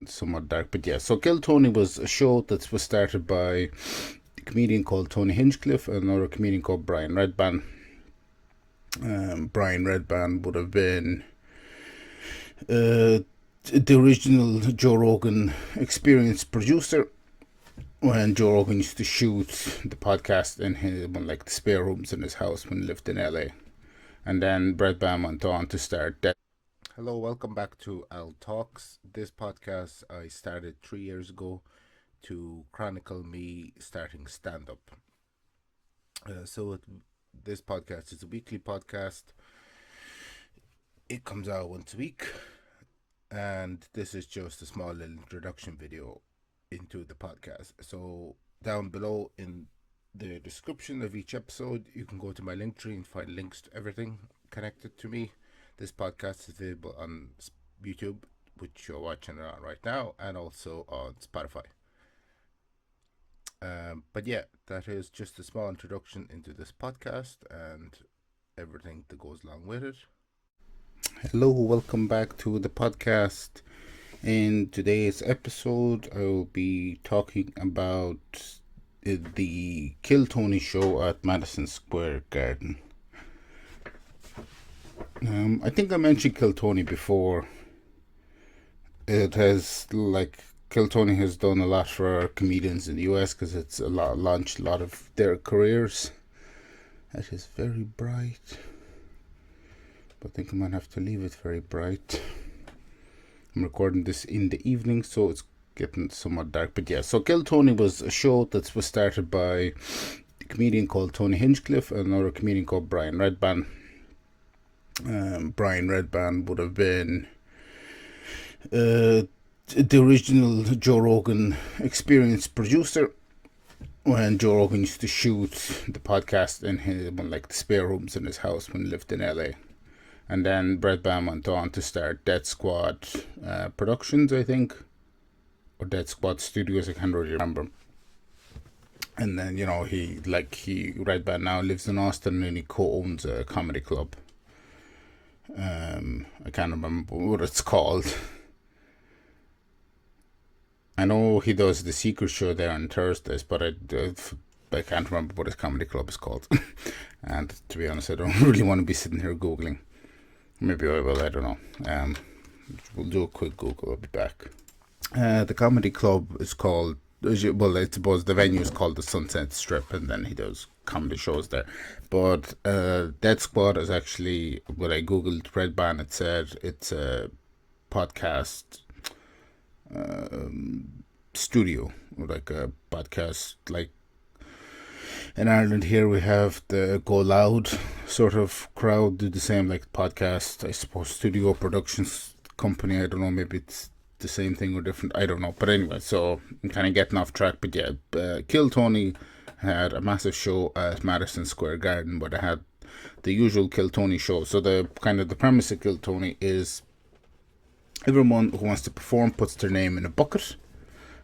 somewhat dark. But yeah, so Kill Tony was a show that was started by a comedian called Tony Hinchcliffe and another comedian called Brian Redban. Brian Redban would have been the original Joe Rogan Experience producer when Joe Rogan used to shoot the podcast in the spare rooms in his house when he lived in LA. And then Redban went on to start that. Hello, welcome back to Al Talks. This podcast I started 3 years ago to chronicle me starting stand-up. This podcast is a weekly podcast. It comes out once a week, and this is just a small little introduction video into the podcast. So down below in the description of each episode, you can go to my Linktree and find links to everything connected to me. This podcast is available on YouTube, which you're watching it on right now, and also on Spotify. But yeah, that is just a small introduction into this podcast and everything that goes along with it. Hello, welcome back to the podcast. In today's episode, I will be talking about the Kill Tony show at Madison Square Garden. I think I mentioned Kill Tony before. It has Kill Tony has done a lot for comedians in the US because it's launched a lot of their careers. That is very bright, but I think I might have to leave it very bright. I'm recording this in the evening, so it's getting somewhat dark. But yeah, so Kill Tony was a show that was started by a comedian called Tony Hinchcliffe and another comedian called Brian Redban. Brian Redban would have been the original Joe Rogan Experience producer when Joe Rogan used to shoot the podcast in the spare rooms in his house when he lived in LA. And then Redban went on to start Dead Squad Productions, I think, or Dead Squad Studios. I can't really remember. And then Redban now lives in Austin and he co-owns a comedy club. I can't remember what it's called. I know he does the Secret Show there on Thursdays, but I can't remember what his comedy club is called. And to be honest, I don't really want to be sitting here Googling. Maybe I will, I don't know. We'll do a quick Google, I'll be back. The comedy club is called, I suppose the venue is called the Sunset Strip, and then he does comedy shows there. But Dead Squad is actually, when I googled Redban, it said it's a podcast studio, or like a podcast, like in Ireland here we have the Go Loud sort of crowd do the same, like podcast, I suppose, studio productions company. I don't know, maybe it's the same thing or different, I don't know. But anyway, so I'm kind of getting off track. But yeah, Kill Tony had a massive show at Madison Square Garden where they had the usual Kill Tony show. So the premise of Kill Tony is everyone who wants to perform puts their name in a bucket,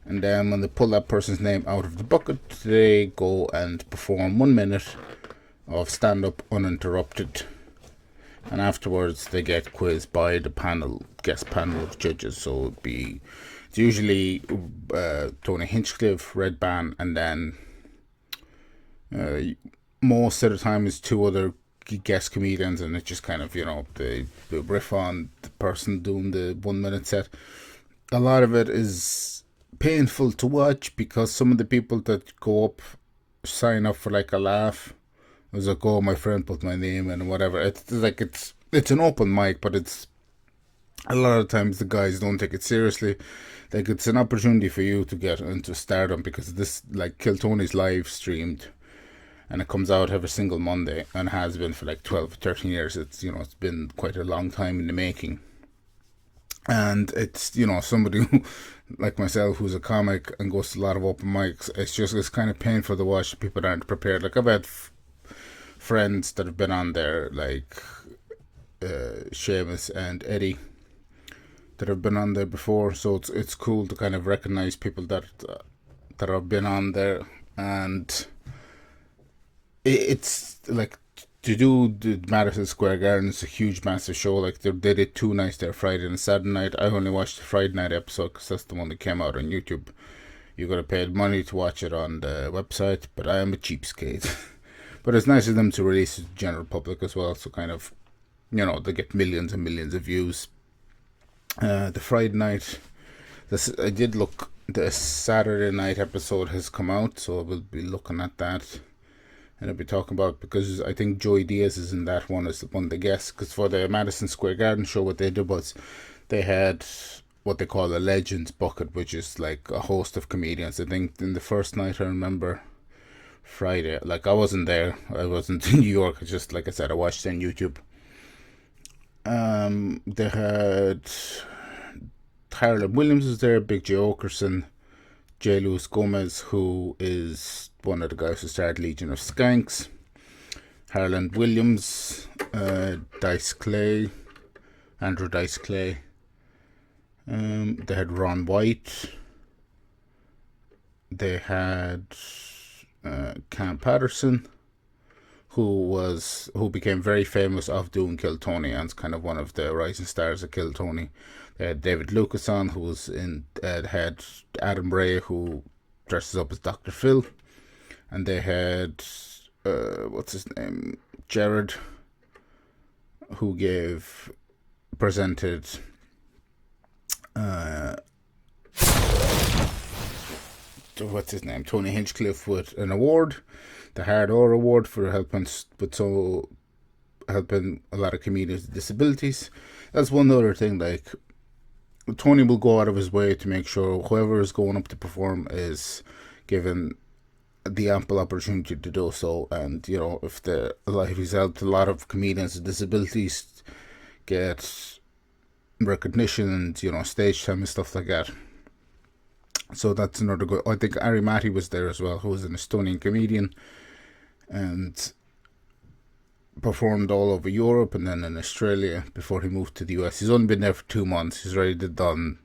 and then when they pull that person's name out of the bucket, they go and perform 1 minute of stand-up uninterrupted. And afterwards they get quizzed by the guest panel of judges. So it's usually Tony Hinchcliffe, Redban, and then most of the time is two other guest comedians, and it's just kind of, they riff on the person doing the 1 minute set. A lot of it is painful to watch because some of the people that go up sign up for like a laugh. I was like, oh, my friend put my name in and whatever. It's an open mic, but it's a lot of times the guys don't take it seriously. Like, it's an opportunity for you to get into stardom because this, like, Kill Tony's live streamed, and it comes out every single Monday and has been for like 12, 13 years. It's, it's been quite a long time in the making. And it's, somebody who, like myself, who's a comic and goes to a lot of open mics, it's kind of painful to watch. People aren't prepared. Like, I've had friends that have been on there, like Seamus and Eddie, that have been on there before. So it's cool to kind of recognize people that have been on there. And it's like to do the Madison Square Garden is a huge, massive show. Like they did 2 nights there, Friday and Saturday night. I only watched the Friday night episode because that's the one that came out on YouTube. You gotta pay money to watch it on the website, but I am a cheapskate. But it's nice of them to release it to the general public as well, so kind of, they get millions and millions of views. The Friday night, I did look. The Saturday night episode has come out, so we'll be looking at that. And I'll be talking about, because I think Joey Diaz is in that one as one of the guests. Because for the Madison Square Garden show, what they did was they had what they call a Legends bucket, which is like a host of comedians. I think in the first night, I remember Friday, like I wasn't there, I wasn't in New York. It's just like I said, I watched it on YouTube. They had Harlan Williams was there, Big J Okerson, J. Lewis Gomez, who is one of the guys who started Legion of Skanks, Harlan Williams, Dice Clay, Andrew Dice Clay. They had Ron White. They had Cam Patterson, who became very famous of doing Kill Tony and is kind of one of the rising stars of Kill Tony. They had David Lucas on, who was in. Had Adam Ray, who dresses up as Dr. Phil, and they had what's his name, Jared, who presented what's his name, Tony Hinchcliffe, with an award, the Hard Or Award, for helping a lot of comedians with disabilities. That's one other thing. Like, Tony will go out of his way to make sure whoever is going up to perform is given the ample opportunity to do so. And if he's helped a lot of comedians with disabilities get recognition and stage time and stuff like that. So that's another good. I think Ari Matti was there as well, who was an Estonian comedian and performed all over Europe and then in Australia before he moved to the US. He's only been there for 2 months. He's already done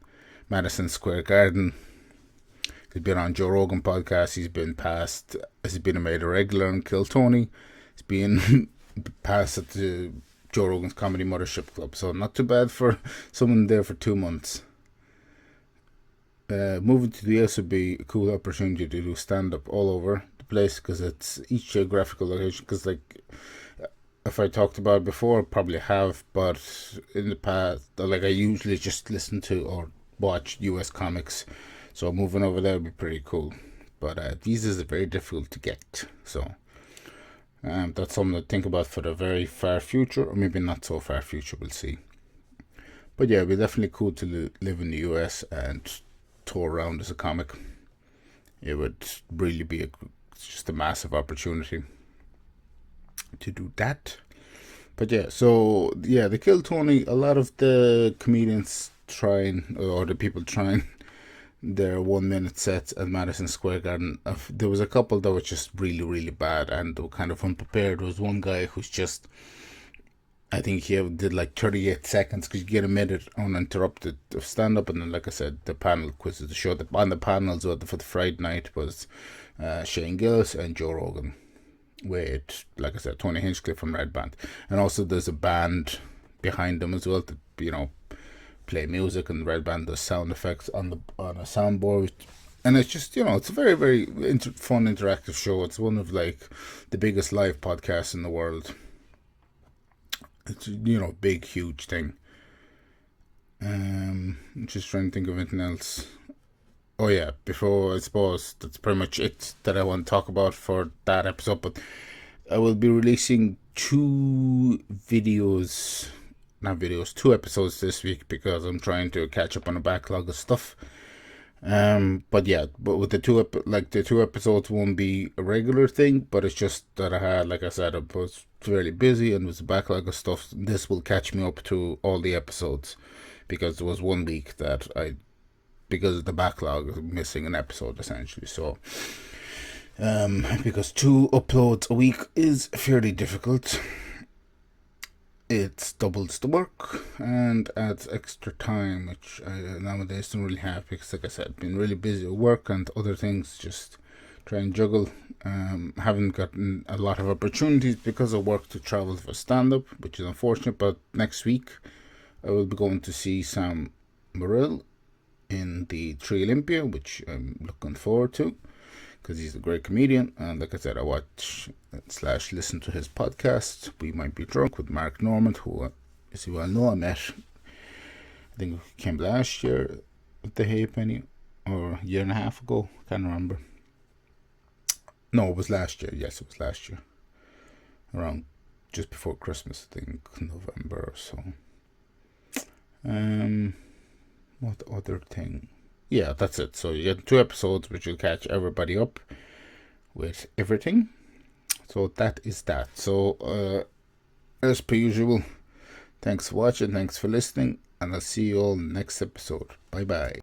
Madison Square Garden. He's been on Joe Rogan podcast. He's been made a regular on Kill Tony. He's been passed at the Joe Rogan's Comedy Mothership Club. So not too bad for someone there for 2 months. Moving to the US would be a cool opportunity to do stand-up all over the place, because it's each geographical location. Because if I talked about it before, I probably have, but in the past, I usually just listen to or watch US comics. So moving over there would be pretty cool. But visas are very difficult to get. So that's something to think about for the very far future, or maybe not so far future, we'll see. But yeah, it'd be definitely cool to live in the US and tour around as a comic. It would really be just a massive opportunity to do that. But yeah, so yeah, the Kill Tony, a lot of the comedians the people trying their 1 minute sets at Madison Square Garden. There was a couple that were just really, really bad and they were kind of unprepared. There was one guy who's just, I think he did like 38 seconds because you get a minute uninterrupted of stand up, and then, like I said, the panel quizzes. The show on the panels for the Friday night was Shane Gillis and Joe Rogan with, like I said, Tony Hinchcliffe from Red Band, and also there's a band behind them as well to play music, and the Red Band does sound effects on a soundboard. And it's just, it's a very, very fun, interactive show. It's one of the biggest live podcasts in the world. It's big, huge thing. I'm just trying to think of anything else. Oh yeah, before, I suppose that's pretty much it that I want to talk about for that episode. But I will be releasing 2 episodes this week because I'm trying to catch up on a backlog of stuff. But with the 2 episodes won't be a regular thing, but it's just that I was fairly busy and was a backlog of stuff. This will catch me up to all the episodes, because there was 1 week that because of the backlog, missing an episode essentially. So because 2 uploads a week is fairly difficult, it doubles the work and adds extra time, which I nowadays don't really have, because, like I said, I've been really busy at work and other things just try and juggle. Haven't gotten a lot of opportunities because of work to travel for stand-up, which is unfortunate. But next week I will be going to see Sam Morril in the Tree Olympia, which I'm looking forward to because he's a great comedian. And like I said, I watch / listen to his podcast, We Might Be Drunk, with Mark Normand, who, as you well know, I met, I think he came last year at the Halfpenny, or a year and a half ago, can't remember. No, it was last year. Yes, it was last year. Around just before Christmas, I think, November or so. What other thing? Yeah, that's it. So you get 2 episodes, which will catch everybody up with everything. So that is that. So, as per usual, thanks for watching, thanks for listening, and I'll see you all next episode. Bye bye.